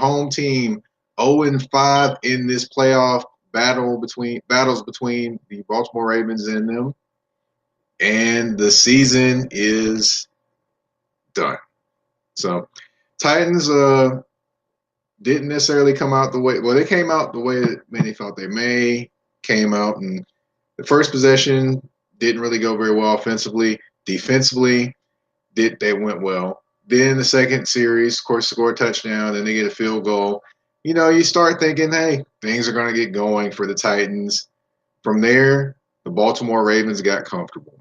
home team 0-5 in this playoff battles between the Baltimore Ravens and them, and the season is done. So Titans didn't necessarily come out the way. Well, they came out the way that many thought they may. Came out, and the first possession didn't really go very well offensively. Defensively, they went well. Then the second series, of course, score a touchdown. Then they get a field goal. You start thinking, hey, things are going to get going for the Titans. From there, the Baltimore Ravens got comfortable.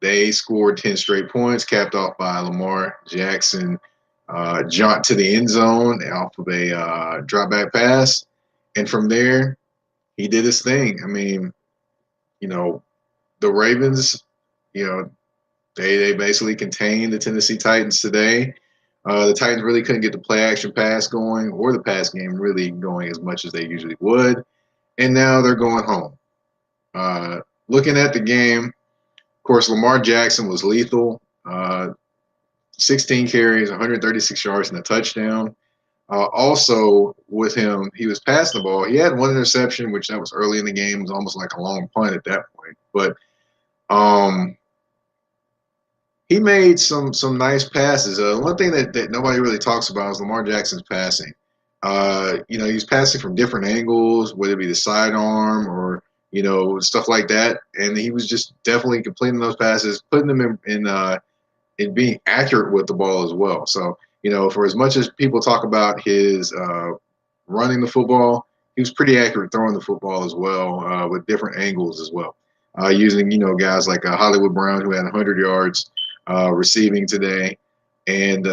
They scored 10 straight points, capped off by Lamar Jackson jaunt to the end zone off of a drop back pass. And from there, he did his thing. I mean, the Ravens, they basically contained the Tennessee Titans today. The Titans really couldn't get the play action pass going or the pass game really going as much as they usually would. And now they're going home. Looking at the game, of course, Lamar Jackson was lethal. 16 carries, 136 yards, and a touchdown. Also, with him, he was passing the ball. He had one interception, which that was early in the game. It was almost like a long punt at that point. But he made some nice passes. One thing that nobody really talks about is Lamar Jackson's passing. He's passing from different angles, whether it be the sidearm or stuff like that. And he was just definitely completing those passes, putting them in being accurate with the ball as well. So for as much as people talk about his running the football, he was pretty accurate throwing the football as well with different angles as well. Using guys like Hollywood Brown, who had 100 yards receiving today, and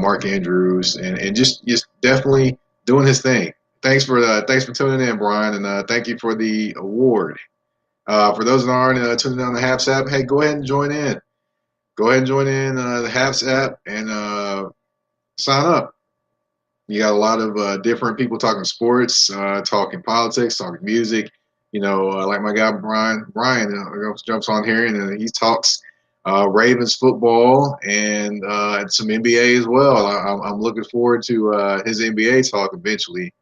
Mark Andrews, and just definitely doing his thing. Thanks for tuning in, Brian, and thank you for the award. For those that aren't tuning in on the Haps app, hey, go ahead and join in. Go ahead and join in the Haps app and sign up. You got a lot of different people talking sports, talking politics, talking music. Like my guy Brian jumps on here and he talks Ravens football and some NBA as well. I'm looking forward to his NBA talk eventually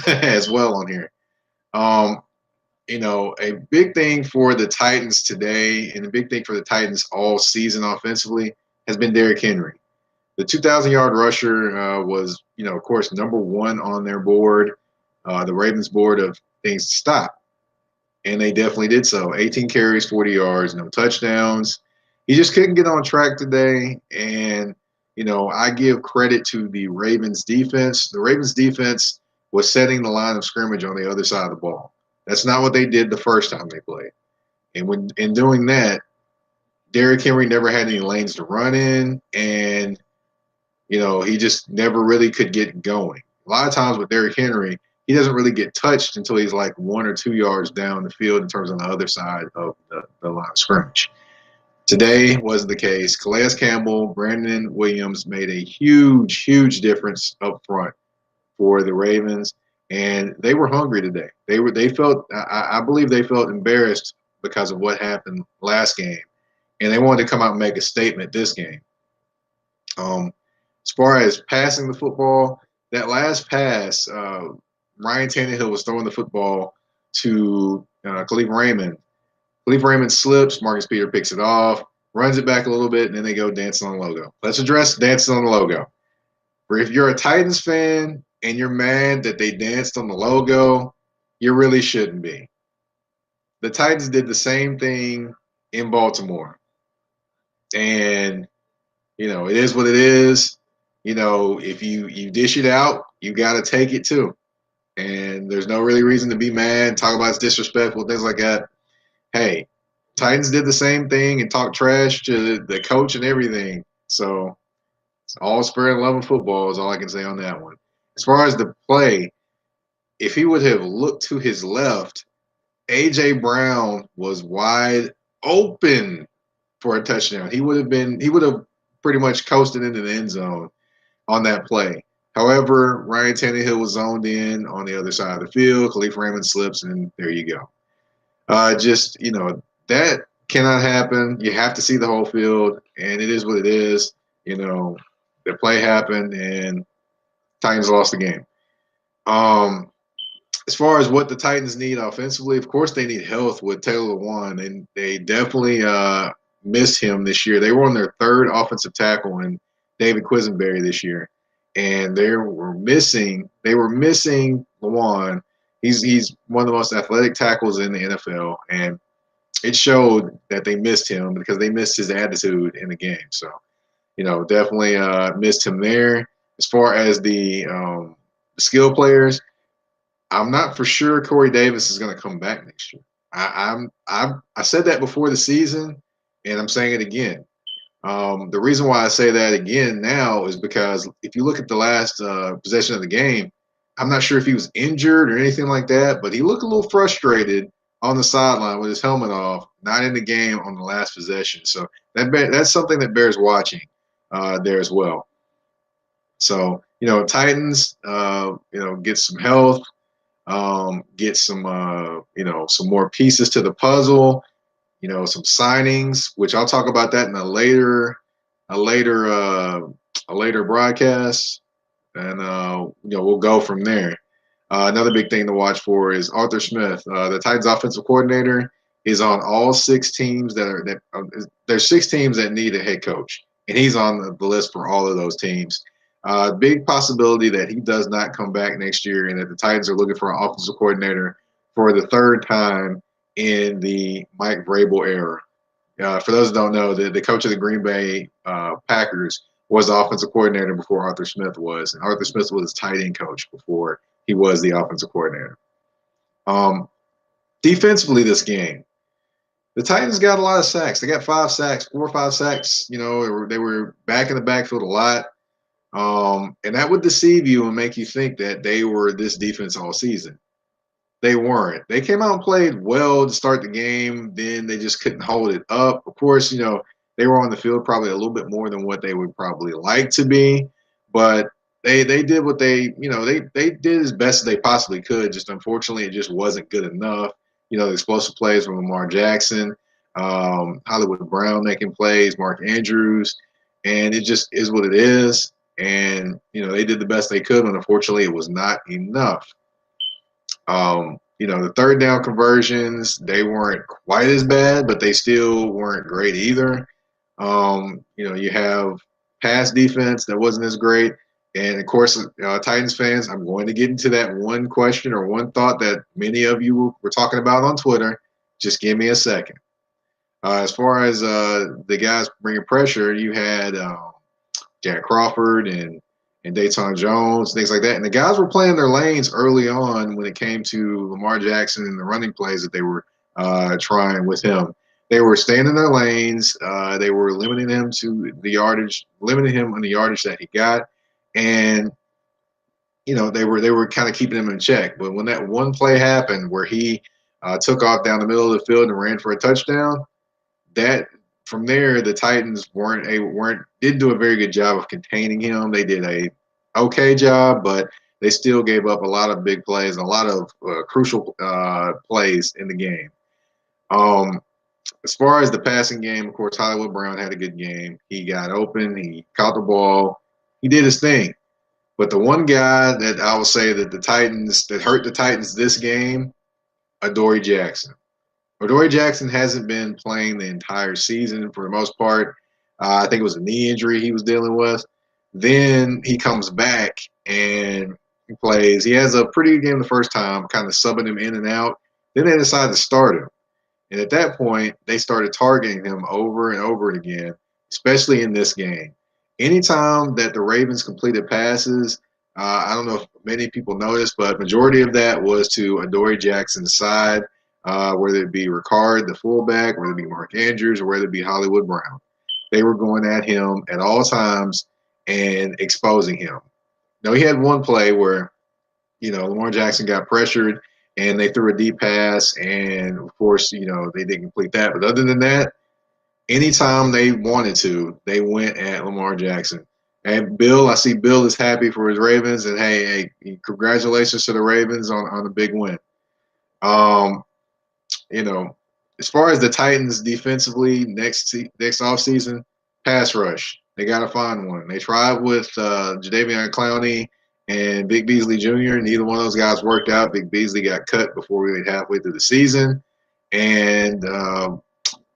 as well on here. A big thing for the Titans today and a big thing for the Titans all season offensively has been Derrick Henry. The 2,000-yard rusher was, of course, number one on their board, the Ravens board of things to stop. And they definitely did so. 18 carries, 40 yards, no touchdowns. He just couldn't get on track today. And, I give credit to the Ravens defense. The Ravens defense was setting the line of scrimmage on the other side of the ball. That's not what they did the first time they played. And in doing that, Derrick Henry never had any lanes to run in, and, he just never really could get going. A lot of times with Derrick Henry, he doesn't really get touched until he's like 1 or 2 yards down the field in terms of the other side of the line of scrimmage. Today wasn't the case. Calais Campbell, Brandon Williams made a huge, huge difference up front for the Ravens, and they were hungry today. They felt, I believe they felt embarrassed because of what happened last game, and they wanted to come out and make a statement this game. As far as passing the football, that last pass, Ryan Tannehill was throwing the football to Khalif Raymond. Khalif Raymond slips, Marcus Peter picks it off, runs it back a little bit, and then they go dancing on the logo. Let's address dancing on the logo. For if you're a Titans fan and you're mad that they danced on the logo, you really shouldn't be. The Titans did the same thing in Baltimore. And, it is what it is. If you dish it out, you got to take it too. And there's no really reason to be mad, talk about it's disrespectful, things like that. Hey, Titans did the same thing and talked trash to the coach and everything. So all spirit and love of football is all I can say on that one. As far as the play, if he would have looked to his left, A.J. Brown was wide open for a touchdown. He would have pretty much coasted into the end zone on that play. However, Ryan Tannehill was zoned in on the other side of the field. Khalif Raymond slips, and there you go. That cannot happen. You have to see the whole field, and it is what it is. The play happened, and Titans lost the game. Um, as far as what the Titans need offensively, of course they need health with Taylor Lewan, and they definitely missed him this year. They were on their third offensive tackle in David Quisenberry this year, and they were missing Lewan. He's one of the most athletic tackles in the NFL, and it showed that they missed him because they missed his attitude in the game. So, definitely missed him there. As far as the skill players, I'm not for sure Corey Davis is going to come back next year. I said that before the season, and I'm saying it again. The reason why I say that again now is because if you look at the last possession of the game, I'm not sure if he was injured or anything like that, but he looked a little frustrated on the sideline with his helmet off, not in the game on the last possession. So that's something that bears watching there as well. So Titans, get some health, get some more pieces to the puzzle, some signings, which I'll talk about that in a later, uh, a later broadcast, and we'll go from there. Another big thing to watch for is Arthur Smith, the Titans offensive coordinator, is on all six teams there's six teams that need a head coach, and he's on the list for all of those teams. Big possibility that he does not come back next year, and that the Titans are looking for an offensive coordinator for the third time in the Mike Vrabel era. For those who don't know, the coach of the Green Bay Packers was the offensive coordinator before Arthur Smith was, and Arthur Smith was his tight end coach before he was the offensive coordinator. Um, Defensively, this game, the Titans got a lot of sacks. They got 5 sacks, 4 or 5 sacks. They were back in the backfield a lot, and that would deceive you and make you think that they were this defense all season. They weren't. They came out and played well to start the game. Then they just couldn't hold it up. Of course, they were on the field probably a little bit more than what they would probably like to be, but they did what they did as best as they possibly could. Just unfortunately, it just wasn't good enough. The explosive plays from Lamar Jackson, Hollywood Brown making plays, Mark Andrews, and it just is what it is. And they did the best they could, and unfortunately, it was not enough. The third down conversions, they weren't quite as bad, but they still weren't great either. You have pass defense that wasn't as great. And of course, Titans fans, I'm going to get into that one question or one thought that many of you were talking about on Twitter. Just give me a second. As far as the guys bringing pressure, you had Jack Crawford and Dayton Jones, things like that. And the guys were playing their lanes early on when it came to Lamar Jackson and the running plays that they were trying with him. They were staying in their lanes. They were limiting him to the yardage, limiting him on the yardage that he got, and they were kind of keeping him in check. But when that one play happened where he took off down the middle of the field and ran for a touchdown, that from there the Titans didn't do a very good job of containing him. They did a okay job, but they still gave up a lot of big plays and a lot of crucial plays in the game. As far as the passing game, of course, Hollywood Brown had a good game. He got open, he caught the ball, he did his thing. But the one guy that I will say that hurt the Titans this game, Adoree Jackson. Adoree Jackson hasn't been playing the entire season for the most part. I think it was a knee injury he was dealing with. Then he comes back and he plays. He has a pretty good game the first time, kind of subbing him in and out. Then they decide to start him. And at that point, they started targeting him over and over again, especially in this game. Anytime that the Ravens completed passes, I don't know if many people noticed, but majority of that was to Adoree Jackson's side, whether it be Ricard, the fullback, whether it be Mark Andrews, or whether it be Hollywood Brown. They were going at him at all times and exposing him. Now, he had one play where, Lamar Jackson got pressured and they threw a deep pass, and of course, they didn't complete that. But other than that, anytime they wanted to, they went at Lamar Jackson. And I see Bill is happy for his Ravens, and hey, congratulations to the Ravens on the big win. Um, you know, as far as the Titans defensively next offseason, pass rush. They got to find one. They tried with Jadeveon Clowney and Vic Beasley Jr. Neither one of those guys worked out. Vic Beasley got cut before we were halfway through the season, and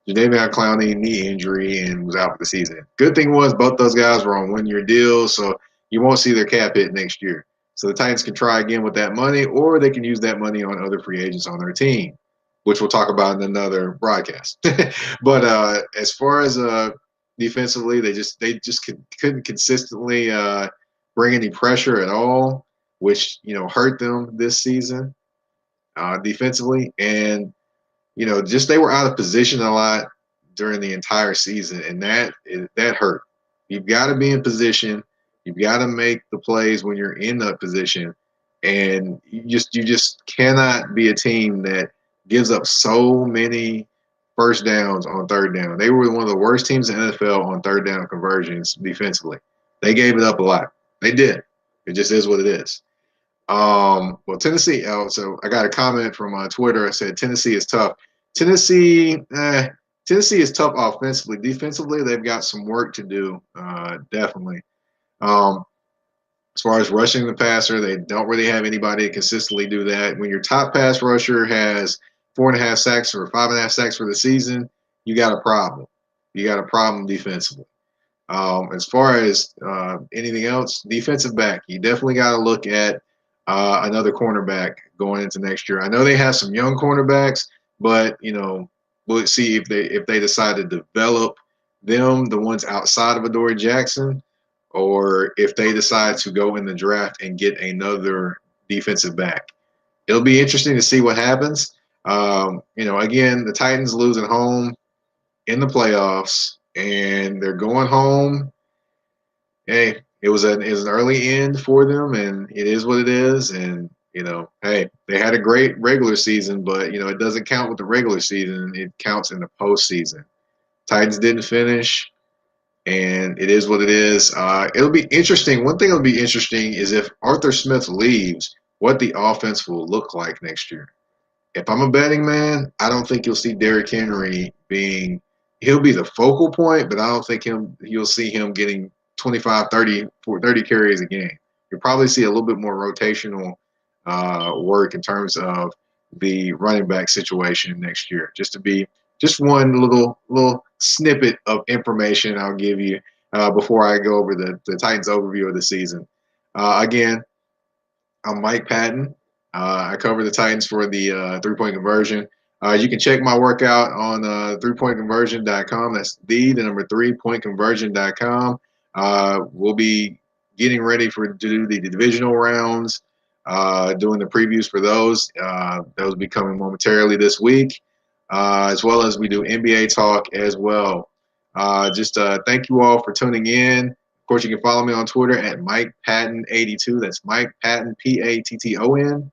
Jadeveon Clowney knee injury and was out for the season. Good thing was both those guys were on one-year deals, so you won't see their cap hit next year. So the Titans can try again with that money, or they can use that money on other free agents on their team, which we'll talk about in another broadcast. But as far as defensively, they just couldn't consistently bring any pressure at all, which hurt them this season defensively. And just they were out of position a lot during the entire season, and that hurt. You've got to be in position. You've got to make the plays when you're in that position, and you just cannot be a team that gives up so many first downs on third down. They were one of the worst teams in the NFL on third down conversions defensively. They gave it up a lot. They did. It just is what it is. Well, Tennessee. So I got a comment from Twitter. I said Tennessee is tough. Tennessee, Tennessee is tough offensively. Defensively, they've got some work to do. Definitely. Um, as far as rushing the passer, they don't really have anybody to consistently do that. When your top pass rusher has 4.5 sacks or 5.5 sacks for the season, you got a problem. You got a problem defensively. As far as anything else, defensive back, you definitely got to look at another cornerback going into next year. I know they have some young cornerbacks, but we'll see if they decide to develop them, the ones outside of Adoree Jackson, or if they decide to go in the draft and get another defensive back. It'll be interesting to see what happens. Again, the Titans losing home in the playoffs, and they're going home. Hey, it was an early end for them, and it is what it is. And hey, they had a great regular season, but it doesn't count with the regular season. It counts in the postseason. Titans didn't finish, and it is what it is. It'll be interesting. One thing that'll be interesting is if Arthur Smith leaves, what the offense will look like next year. If I'm a betting man, I don't think you'll see Derrick Henry he'll be the focal point, but I don't think you'll see him getting 25, 30 carries a game. You'll probably see a little bit more rotational work in terms of the running back situation next year. Just one little snippet of information I'll give you before I go over the Titans overview of the season. Again, I'm Mike Patton. I cover the Titans for the three-point conversion. You can check my workout on threepointconversion.com. That's the number 3pointconversion.com. We'll be getting ready to do the divisional rounds, doing the previews for those. Those will be coming momentarily this week, as well as we do NBA talk as well. Just thank you all for tuning in. Of course, you can follow me on Twitter at MikePatton82. That's Mike Patton, Patton,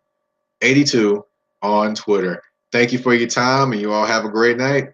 82 on Twitter. Thank you for your time, and you all have a great night.